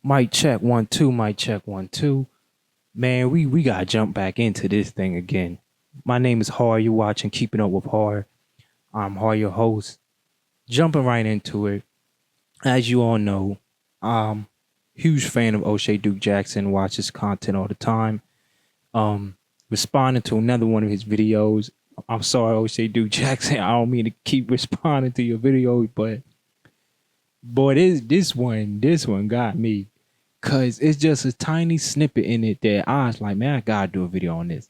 Mic check 1 2, mic check 1 2. Man, we gotta jump back into this thing again. My name is HAR. You're watching Keeping Up with HAR. I'm HAR, your host. Jumping right into it. As you all know, huge fan of O'Shea Duke Jackson. Watches content all the time. Um, Responding to another one of his videos. I'm sorry, O'Shea Duke Jackson. I don't mean to keep responding to your videos, but boy, this one got me. Cause it's just a tiny snippet in it that I was like, man, I gotta do a video on this.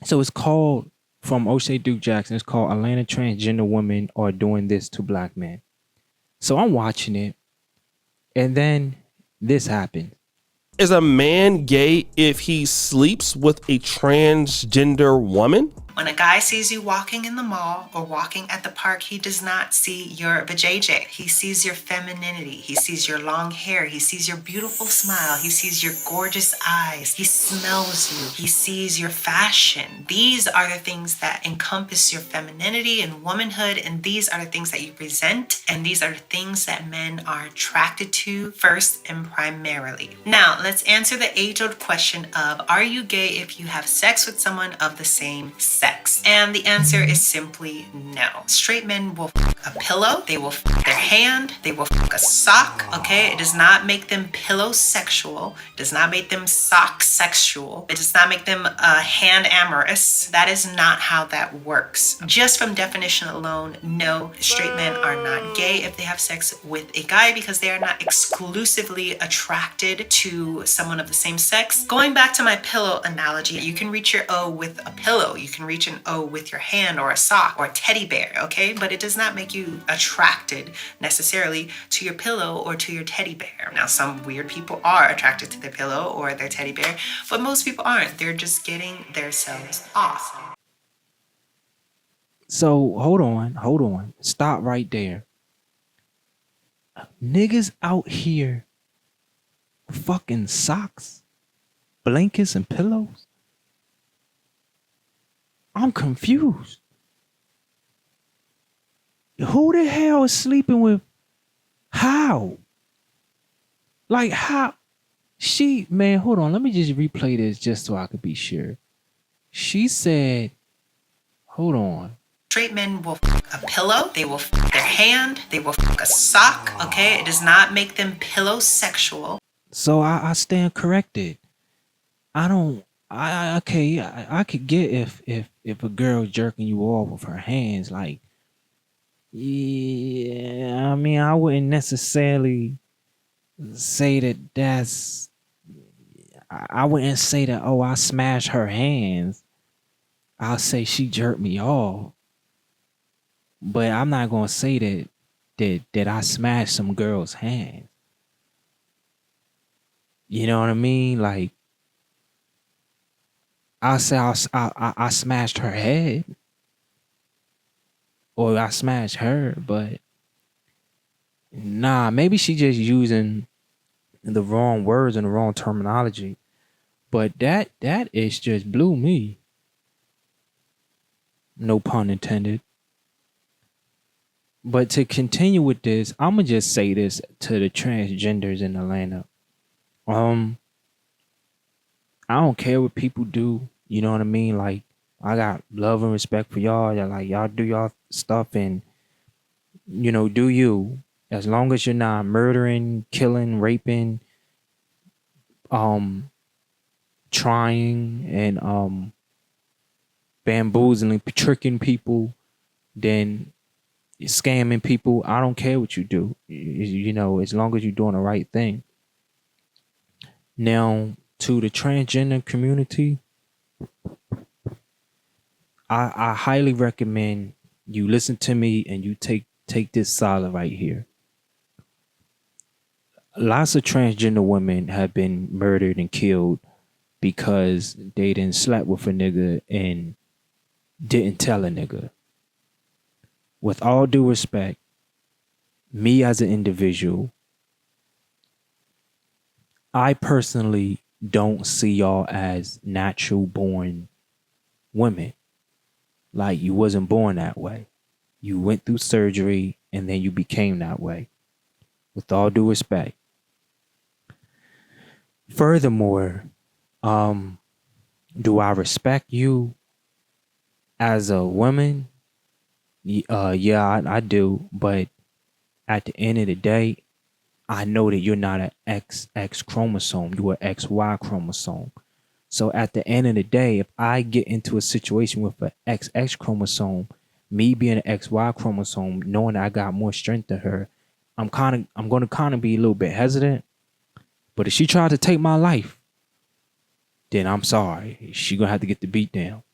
So it's called from O'Shea Duke Jackson. It's called Atlanta Transgender Women Are Doing This to Black Men. So I'm watching it, and then this happened. Is a man gay if he sleeps with a transgender woman? When a guy sees you walking in the mall or walking at the park, he does not see your vajayjay. He sees your femininity. He sees your long hair. He sees your beautiful smile. He sees your gorgeous eyes. He smells you. He sees your fashion. These are the things that encompass your femininity and womanhood, and these are the things that you present, and these are the things that men are attracted to first and primarily. Now, let's answer the age-old question of, are you gay if you have sex with someone of the same sex? And the answer is simply no. Straight men will a pillow, they will their hand, they will a sock, okay? It does not make them pillow sexual, it does not make them sock sexual, it does not make them hand amorous. That is not how that works. Just from definition alone, no, straight men are not gay if they have sex with a guy because they are not exclusively attracted to someone of the same sex. Going back to my pillow analogy, you can reach your O with a pillow, you can reach an O with your hand or a sock or a teddy bear, okay? But it does not make you attracted necessarily to your pillow or to your teddy bear. Now, some weird people are attracted to their pillow or their teddy bear, but most people aren't. They're just getting themselves off. So hold on. Stop right there. Niggas out here fucking socks, blankets, and pillows. I'm confused. Who the hell is sleeping with how? Like how? Man, hold on. Let me just replay this just so I could be sure. She said, hold on. Straight men will a pillow, they will their hand, they will a sock, okay? It does not make them pillow sexual. So I stand corrected. I could get if a girl's jerking you off with her hands, like, yeah, I mean, I wouldn't necessarily say I wouldn't say that, oh, I smashed her hands. I'll say she jerked me off. But I'm not gonna say that I smashed some girl's hands. You know what I mean? Like, I'll say I smashed her head. Or I smashed her, but nah, maybe she just using the wrong words and the wrong terminology. But that is just blew me. No pun intended. But to continue with this, I'ma just say this to the transgenders in Atlanta. I don't care what people do. You know what I mean? Like, I got love and respect for y'all. Y'all do y'all stuff and, do you. As long as you're not murdering, killing, raping, trying and bamboozling, tricking people, then scamming people. I don't care what you do. As long as you're doing the right thing. Now, to the transgender community, I highly recommend you listen to me and you take this solid right here. Lots of transgender women have been murdered and killed because they didn't slept with a nigga and didn't tell a nigga. With all due respect, me as an individual, I personally don't see y'all as natural born women. Like, you wasn't born that way. You went through surgery and then you became that way. With all due respect. Furthermore, um, do I respect you as a woman? Yeah, I do. But at the end of the day, I know that you're not an XX chromosome. You're an XY chromosome. So at the end of the day, if I get into a situation with an XX chromosome, me being an XY chromosome, knowing I got more strength than her, I'm gonna kind of be a little bit hesitant. But if she tried to take my life, then I'm sorry. She gonna have to get the beat down.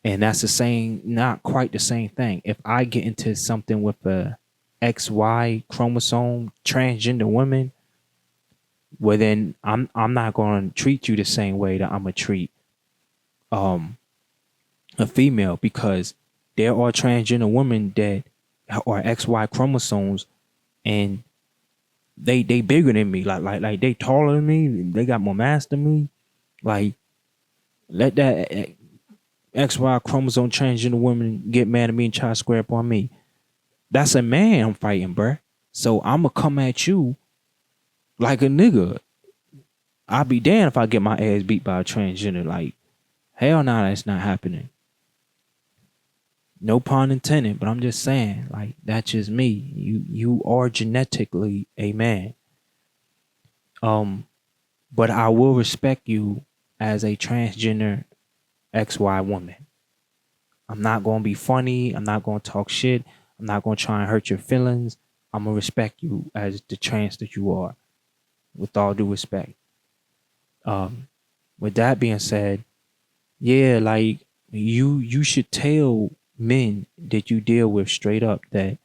And that's the same, not quite the same thing. If I get into something with a XY chromosome, transgender woman, well then I'm not gonna treat you the same way that I'm gonna treat um a female, because there are transgender women that are XY chromosomes, and they bigger than me. Like they taller than me, they got more mass than me. Like, let that XY chromosome transgender woman get mad at me and try to square up on me. That's a man I'm fighting, bruh. So I'ma come at you like a nigga. I'll be damned if I get my ass beat by a transgender. Like, hell no, that's not happening. No pun intended, but I'm just saying, like, that's just me. You are genetically a man. But I will respect you as a transgender XY woman. I'm not gonna be funny. I'm not gonna talk shit. I'm not gonna try and hurt your feelings. I'm gonna respect you as the trans that you are, with all due respect. Um, with that being said, yeah, like, you should tell men that you deal with straight up that,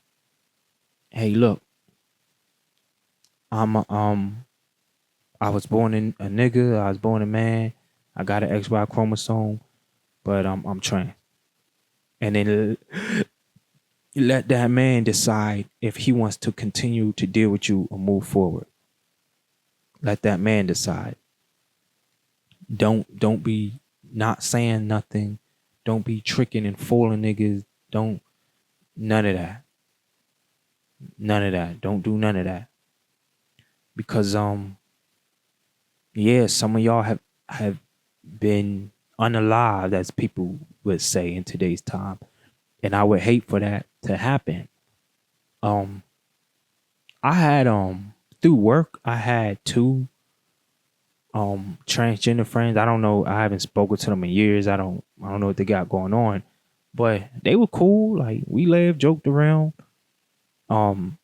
hey, look, I'm I was born in a nigga, I was born a man, I got an XY chromosome, but I'm trans. And then let that man decide if he wants to continue to deal with you or move forward. Let that man decide. Don't be not saying nothing. Don't be tricking and fooling niggas. Don't none of that. None of that. Don't do none of that. Because yeah, some of y'all have been unalived, as people would say in today's time. And I would hate for that to happen. Um I had through work, I had two transgender friends. I don't know, I haven't spoken to them in years. I don't know what they got going on. But they were cool. Like, we laughed, joked around. Um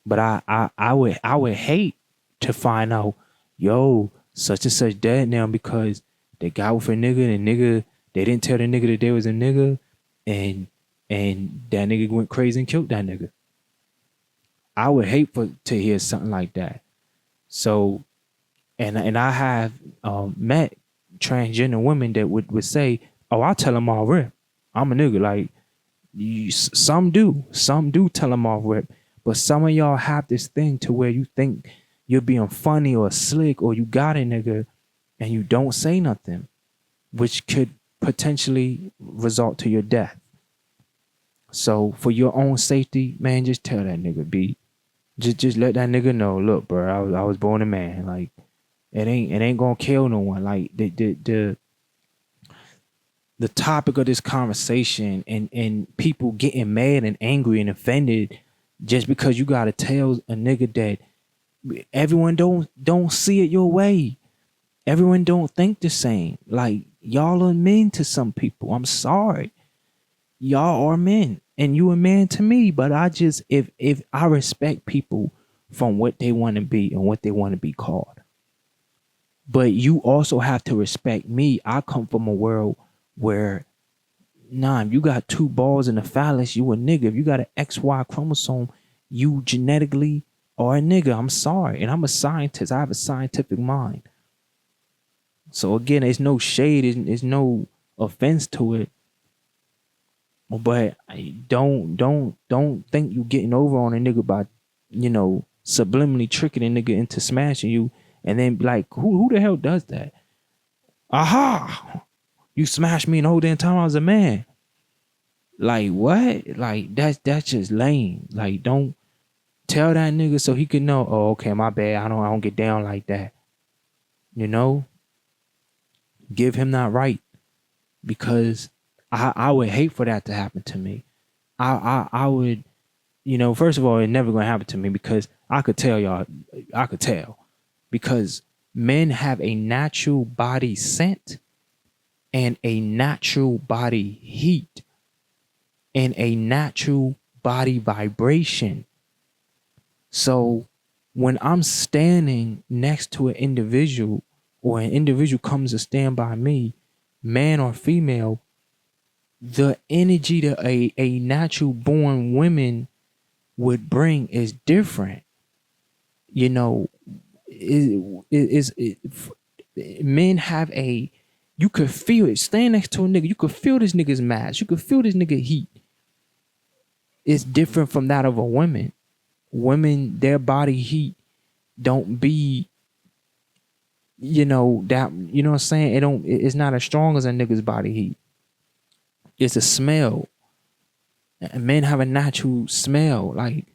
but I would hate to find out, yo, such and such dead now because they got with a nigga, and nigga, they didn't tell the nigga that they was a nigga, and that nigga went crazy and killed that nigga. I would hate for to hear something like that. So, and I have met transgender women that would say, "Oh, I'll tell them all rip. I'm a nigga." Like, some do tell them off rip, but some of y'all have this thing to where you think you're being funny or slick, or you got a nigga, and you don't say nothing, which could potentially result to your death. So for your own safety, man, just tell that nigga, be. Just let that nigga know. Look, bro, I was born a man. Like, it ain't gonna kill no one. Like, the topic of this conversation, and people getting mad and angry and offended just because you gotta tell a nigga that everyone don't see it your way. Everyone don't think the same. Like, y'all are men to some people. I'm sorry. Y'all are men, and you a man to me. But I just, if I respect people from what they want to be and what they want to be called. But you also have to respect me. I come from a world where, nah, if you got two balls in the phallus, you a nigga. If you got an XY chromosome, you genetically are a nigga. I'm sorry. And I'm a scientist. I have a scientific mind. So again, there's no shade, there's no offense to it. But don't think you getting over on a nigga by, subliminally tricking a nigga into smashing you, and then be like, who the hell does that? Aha! You smashed me the whole damn time I was a man. Like, what? Like, that's just lame. Like, don't tell that nigga so he can know, oh, okay, my bad. I don't get down like that. You know, give him that right, because I would hate for that to happen to me. I would, first of all, it's never gonna happen to me, because I could tell y'all, I could tell, because men have a natural body scent and a natural body heat and a natural body vibration. So when I'm standing next to an individual, or an individual comes to stand by me, man or female, the energy that a natural born woman would bring is different. You know, men have you could feel it. Stand next to a nigga, you could feel this nigga's mass. You could feel this nigga heat. It's different from that of a woman. Women, their body heat don't be, that, what I'm saying? It's not as strong as a nigga's body heat. It's a smell. And men have a natural smell. Like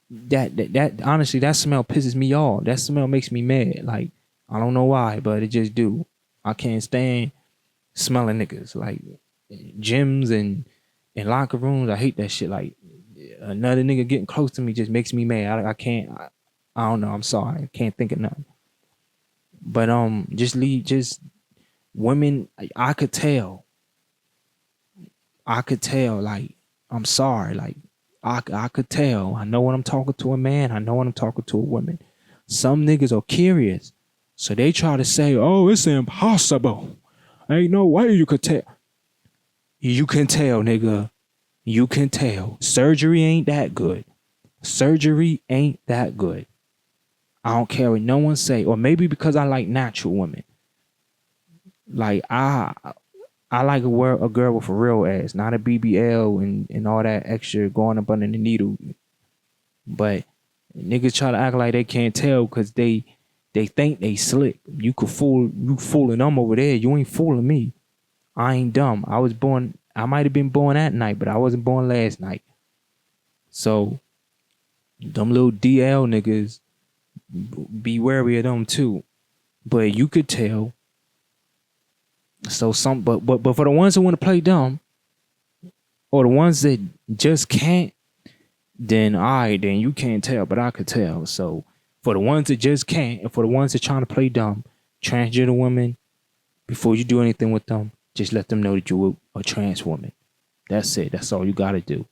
that honestly, that smell pisses me off. That smell makes me mad. Like, I don't know why, but it just do. I can't stand smelling niggas. Like gyms and locker rooms, I hate that shit. Like another nigga getting close to me just makes me mad. I can't. I don't know. I'm sorry. I can't think of nothing. But just women. I could tell. Like, I'm sorry. Like, I could tell. I know when I'm talking to a man. I know when I'm talking to a woman. Some niggas are curious, so they try to say, "Oh, it's impossible. Ain't no way you could tell." You can tell, nigga. You can tell. Surgery ain't that good. Surgery ain't that good. I don't care what no one say. Or maybe because I like natural women. Like, I like a girl with a real ass, not a BBL and all that extra going up under the needle. But niggas try to act like they can't tell because they think they slick. You fooling them over there. You ain't fooling me. I ain't dumb. I might have been born that night, but I wasn't born last night. So them little DL niggas, be wary of them too. But you could tell. So but for the ones who want to play dumb, or the ones that just can't, then then you can't tell, but I could tell. So for the ones that just can't, and for the ones that trying to play dumb, transgender women, before you do anything with them, just let them know that you're a trans woman. That's it. That's all you gotta do.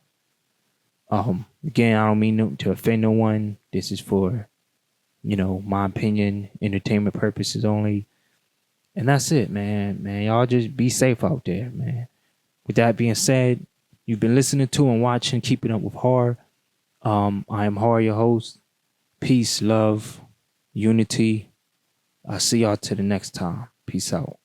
Again, I don't mean to offend no one. This is for, my opinion, entertainment purposes only. And that's it, man. Man, y'all just be safe out there, man. With that being said, you've been listening to and watching Keeping Up with HAR. I am HAR, your host. Peace, love, unity. I'll see y'all till the next time. Peace out.